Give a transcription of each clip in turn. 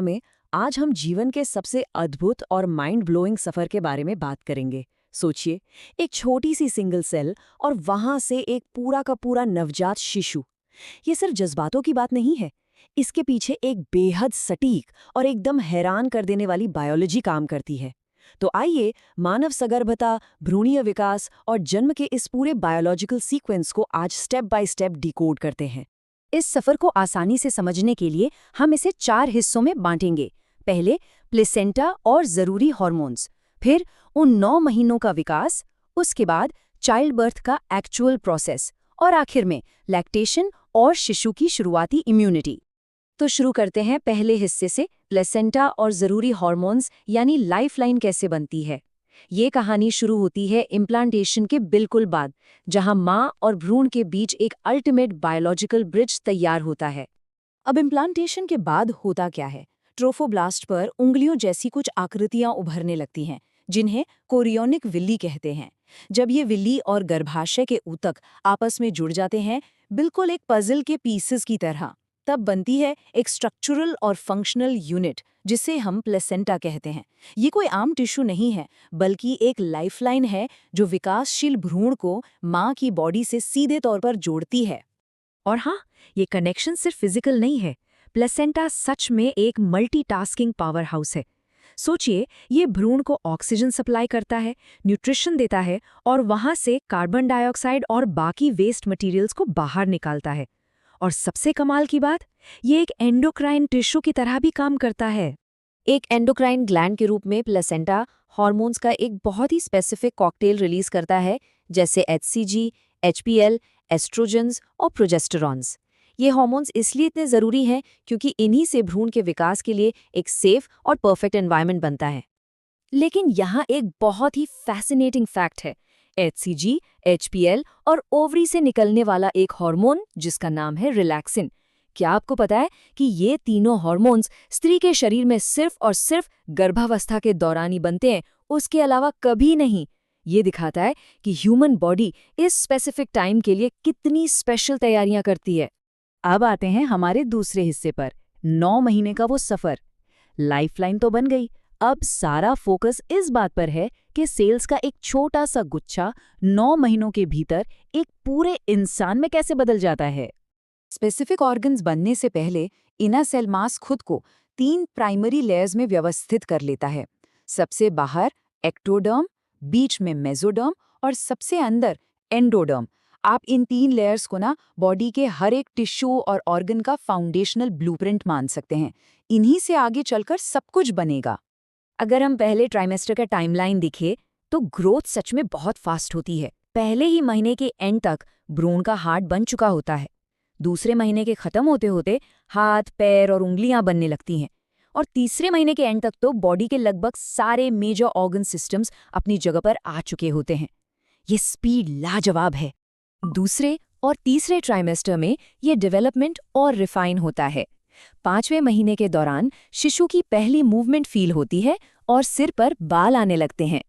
में आज हम जीवन के सबसे अद्भुत और माइंड ब्लोइंग सफर के बारे में बात करेंगे। सोचिए, एक छोटी सी सिंगल सेल और वहां से एक पूरा का पूरा नवजात शिशु। ये सिर्फ जज्बातों की बात नहीं है। इसके पीछे एक बेहद सटीक और एकदम हैरान कर देने वाली बायोलॉजी काम करती है। तो आइए मानव सगर्भता, भ्रूणीय विकास और जन्म के इस पूरे बायोलॉजिकल सीक्वेंस को आज स्टेप बाय स्टेप डिकोड करते हैं। इस सफर को आसानी से समझने के लिए हम इसे 4 हिस्सों में बांटेंगे। पहले प्लेसेंटा और जरूरी हार्मोन्स, फिर उन 9 महीनों का विकास, उसके बाद चाइल्ड बर्थ का एक्चुअल प्रोसेस और आखिर में लैक्टेशन और शिशु की शुरुआती इम्यूनिटी। तो शुरू करते हैं पहले हिस्से से, प्लेसेंटा और जरूरी हार्मोन्स यानी लाइफलाइन कैसे बनती है। ये कहानी शुरू होती है इम्प्लांटेशन के बिल्कुल बाद, जहां माँ और भ्रूण के बीच एक अल्टीमेट बायोलॉजिकल ब्रिज तैयार होता है। अब इम्प्लांटेशन के बाद होता क्या है? ट्रोफोब्लास्ट पर उंगलियों जैसी कुछ आकृतियां उभरने लगती हैं, जिन्हें कोरियोनिक विल्ली कहते हैं। जब ये विल्ली और गर्भाशय के ऊतक आपस में जुड़ जाते हैं, बिल्कुल एक पजल के पीसेस की तरह, तब बनती है एक स्ट्रक्चरल और फंक्शनल यूनिट, जिसे हम प्लेसेंटा कहते हैं। ये कोई आम टिश्यू नहीं है, बल्कि एक लाइफलाइन है जो विकासशील भ्रूण को माँ की बॉडी से सीधे तौर पर जोड़ती है। और हाँ, ये कनेक्शन सिर्फ फिजिकल नहीं है। प्लेसेंटा सच में एक मल्टीटास्किंग पावर हाउस है। सोचिए, ये भ्रूण को ऑक्सीजन सप्लाई करता है, न्यूट्रिशन देता है और वहां से कार्बन डाइऑक्साइड और बाकी वेस्ट मटेरियल्स को बाहर निकालता है। और सबसे कमाल की बात, ये एक एंडोक्राइन टिश्यू की तरह भी काम करता है। एक एंडोक्राइन ग्लैंड के रूप में प्लेसेंटा हार्मोन्स का एक बहुत ही स्पेसिफिक कॉकटेल रिलीज करता है, जैसे एचसीजी, एचपीएल, एस्ट्रोजेंस और प्रोजेस्टेरॉन्स। ये हार्मोन्स इसलिए इतने ज़रूरी हैं क्योंकि इन्हीं से भ्रूण के विकास के लिए एक सेफ और परफेक्ट एनवायरनमेंट बनता है। लेकिन यहाँ एक बहुत ही फैसिनेटिंग फैक्ट है। एचसीजी, एचपीएल और ओवरी से निकलने वाला एक हार्मोन जिसका नाम है रिलैक्सिन। क्या आपको पता है कि ये तीनों हार्मोन्स स्त्री के शरीर में सिर्फ और सिर्फ गर्भावस्था के दौरान ही बनते हैं, उसके अलावा कभी नहीं। ये दिखाता है कि ह्यूमन बॉडी इस स्पेसिफिक टाइम के लिए कितनी स्पेशल तैयारियां करती है। अब आते हैं हमारे दूसरे हिस्से पर, 9 महीने का वो सफर। लाइफलाइन तो बन गई, अब सारा फोकस इस बात पर है कि सेल्स का एक छोटा सा गुच्छा 9 महीनों के भीतर एक पूरे इंसान में कैसे बदल जाता है। स्पेसिफिक ऑर्गन्स बनने से पहले इनर सेल मास खुद को 3 प्राइमरी लेयर्स में व्यवस्थित कर लेता है। सबसे बाहर एक्टोडर्म, बीच में मेसोडर्म और सबसे अंदर एंडोडर्म। आप इन 3 लेयर्स को ना बॉडी के हर एक टिश्यू और ऑर्गन का फाउंडेशनल ब्लूप्रिंट मान सकते हैं। इन्हीं से आगे चलकर सब कुछ बनेगा। अगर हम पहले ट्राइमेस्टर का टाइमलाइन दिखे तो ग्रोथ सच में बहुत फास्ट होती है। पहले ही महीने के एंड तक भ्रूण का हार्ट बन चुका होता है। दूसरे महीने के खत्म होते होते हाथ, पैर और उंगलियां बनने लगती हैं। और तीसरे महीने के एंड तक तो बॉडी के लगभग सारे मेजर ऑर्गन सिस्टम्स अपनी जगह पर आ चुके होते हैं। ये स्पीड लाजवाब है। दूसरे और तीसरे ट्राइमेस्टर में ये डेवलपमेंट और रिफाइन होता है। 5वें महीने के दौरान शिशु की पहली मूवमेंट फील होती है और सिर पर बाल आने लगते हैं।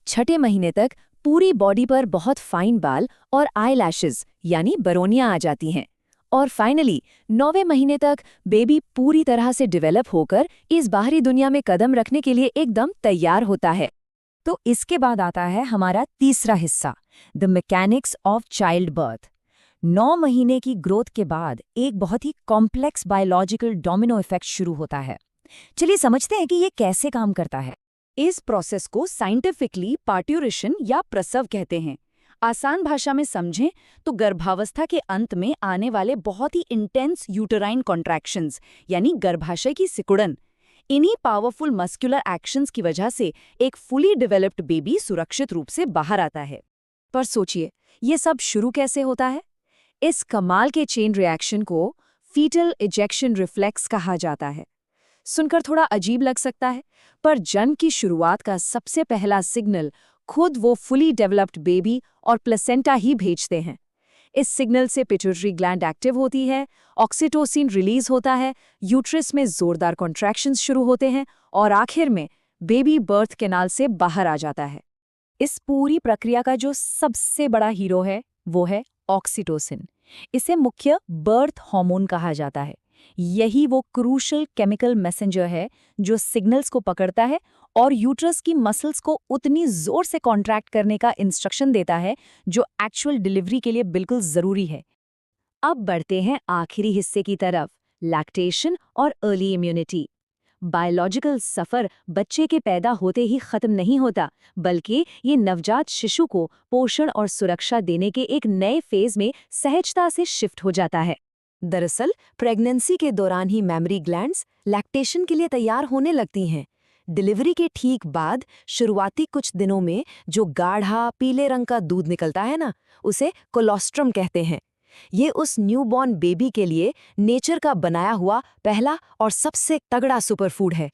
6ठे महीने तक पूरी बॉडी पर बहुत फाइन बाल और आईलैशेस यानी बरोनियां आ जाती हैं। और फाइनली 9वें महीने तक बेबी पूरी तरह से डेवलप होकर इस बाहरी दुनिया में कदम रखने के लिए एकदम तैयार होता है। तो इसके बाद आता है हमारा तीसरा हिस्सा, the mechanics of child birth. 9 महीने की ग्रोथ के बाद एक बहुत ही कॉम्प्लेक्स बायोलॉजिकल डोमिनो इफेक्ट शुरू होता है। चलिए समझते हैं कि ये कैसे काम करता है। इस प्रोसेस को साइंटिफिकली पार्ट्यूरेशन या प्रसव कहते हैं। आसान भाषा में समझें तो गर्भावस्था के अंत में आने वाले बहुत ही इंटेंस यूटेराइन कॉन्ट्रैक्शंस यानी गर्भाशय की सिकुड़न, इन्हीं पावरफुल मस्कुलर एक्शंस की वजह से एक फुली डेवलप्ड बेबी सुरक्षित रूप से बाहर आता है। पर सोचिए, ये सब शुरू कैसे होता है? इस कमाल के चेन रिएक्शन को फीटल इजेक्शन रिफ्लेक्स कहा जाता है। सुनकर थोड़ा अजीब लग सकता है, पर जन्म की शुरुआत का सबसे पहला सिग्नल खुद वो फुली डेवलप्ड बेबी और प्लेसेंटा ही भेजते हैं। इस सिग्नल से पिट्यूटरी ग्लैंड एक्टिव होती है, ऑक्सीटोसिन रिलीज होता है, यूट्रस में जोरदार कॉन्ट्रैक्शंस शुरू होते हैं और आखिर में बेबी बर्थ कैनाल से बाहर आ जाता है। इस पूरी प्रक्रिया का जो सबसे बड़ा हीरो है वो है ऑक्सीटोसिन। इसे मुख्य बर्थ हार्मोन कहा जाता है। यही वो क्रूशल केमिकल मैसेंजर है जो सिग्नल्स को पकड़ता है और यूट्रस की मसल्स को उतनी जोर से कॉन्ट्रैक्ट करने का इंस्ट्रक्शन देता है जो एक्चुअल डिलीवरी के लिए बिल्कुल जरूरी है। अब बढ़ते हैं आखिरी हिस्से की तरफ, लैक्टेशन और अर्ली इम्यूनिटी। बायोलॉजिकल सफर बच्चे के पैदा होते ही खत्म नहीं होता, बल्कि ये नवजात शिशु को पोषण और सुरक्षा देने के एक नए फेज में सहजता से शिफ्ट हो जाता है। दरअसल प्रेगनेंसी के दौरान ही मेमरी ग्लैंड्स लैक्टेशन के लिए तैयार होने लगती हैं। डिलीवरी के ठीक बाद शुरुआती कुछ दिनों में जो गाढ़ा पीले रंग का दूध निकलता है ना, उसे कोलोस्ट्रम कहते हैं। ये उस न्यूबॉर्न बेबी के लिए नेचर का बनाया हुआ पहला और सबसे तगड़ा सुपरफूड है।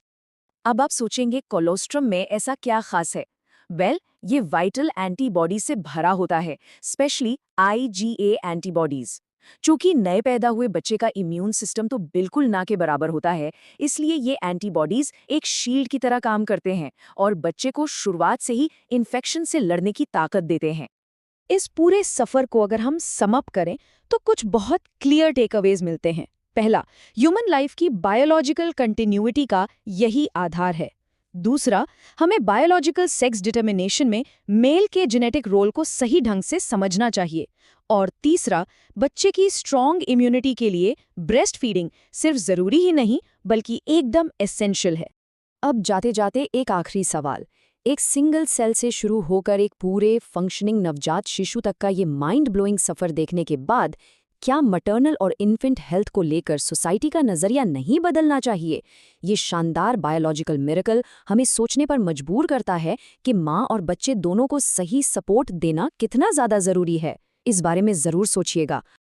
अब आप सोचेंगे कोलोस्ट्रम में ऐसा क्या खास है? वेल, ये वाइटल एंटीबॉडी से भरा होता है, स्पेशली IgA एंटीबॉडीज। चूंकि नए पैदा हुए बच्चे का इम्यून सिस्टम तो बिल्कुल ना के बराबर होता है, इसलिए ये एंटीबॉडीज एक शील्ड की तरह काम करते हैं और बच्चे को शुरुआत से ही इन्फेक्शन से लड़ने की ताकत देते हैं। इस पूरे सफर को अगर हम सम अप करें तो कुछ बहुत क्लियर टेकअवेज मिलते हैं। पहला, ह्यूमन लाइफ की बायोलॉजिकल कंटिन्यूटी का यही आधार है। दूसरा, हमें बायोलॉजिकल सेक्स डिटर्मिनेशन में मेल के जेनेटिक रोल को सही ढंग से समझना चाहिए। और तीसरा, बच्चे की स्ट्रॉन्ग इम्यूनिटी के लिए ब्रेस्ट फीडिंग सिर्फ जरूरी ही नहीं बल्कि एकदम एसेंशियल है। अब जाते जाते एक आखिरी सवाल, एक सिंगल सेल से शुरू होकर एक पूरे फंक्शनिंग नवजात शिशु तक का ये माइंड ब्लोइंग सफर देखने के बाद क्या मैटरनल और इन्फेंट हेल्थ को लेकर सोसाइटी का नजरिया नहीं बदलना चाहिए? ये शानदार बायोलॉजिकल मिरेकल हमें सोचने पर मजबूर करता है कि माँ और बच्चे दोनों को सही सपोर्ट देना कितना ज्यादा जरूरी है। इस बारे में जरूर सोचिएगा।